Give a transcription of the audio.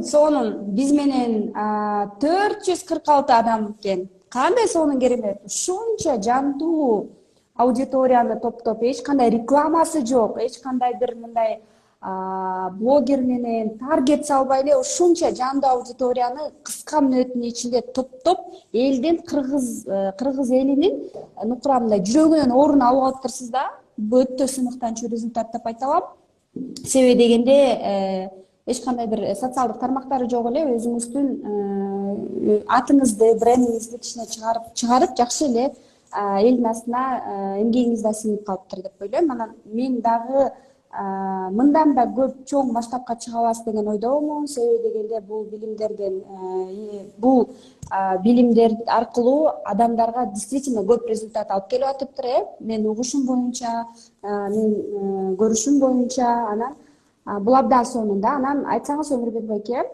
сонун биз менен 446 адам экен. Кандай сонун керемет. Ушунча жандуу аудиторияны топтоп, эч кандай рекламасы жок, эч кандай бир мындай блогер менен таргет салбай эле ушунча жандуу аудиторияны кыска мүнөттүн ичинде топтоп элдин кыргыз элинин нукурамындай жүрөгүнөн орун алып алыптырсыз да. Бул өтө сынактанчу результат деп айта алам. Себеби дегенде эч кандай бир социалдык тармактары жок эле өзүңүздүн атыңызды, брендиңизди кичине чыгарып жакшы эле элдин астына эмгегиңиз да сиңип калыптыр деп ойлойм. Анан мен дагы мындан да көп чоң масштабка чыга аласыз деген ойдомун. Себеби дегенде бул билимдер аркылуу адамдарга действительно көп результат алып келип атыптыр. Мен угушум боюнча, мен көрүшүм боюнча, анан бул абдан сонун да. Анан айтсаңыз Өмүрбек байке,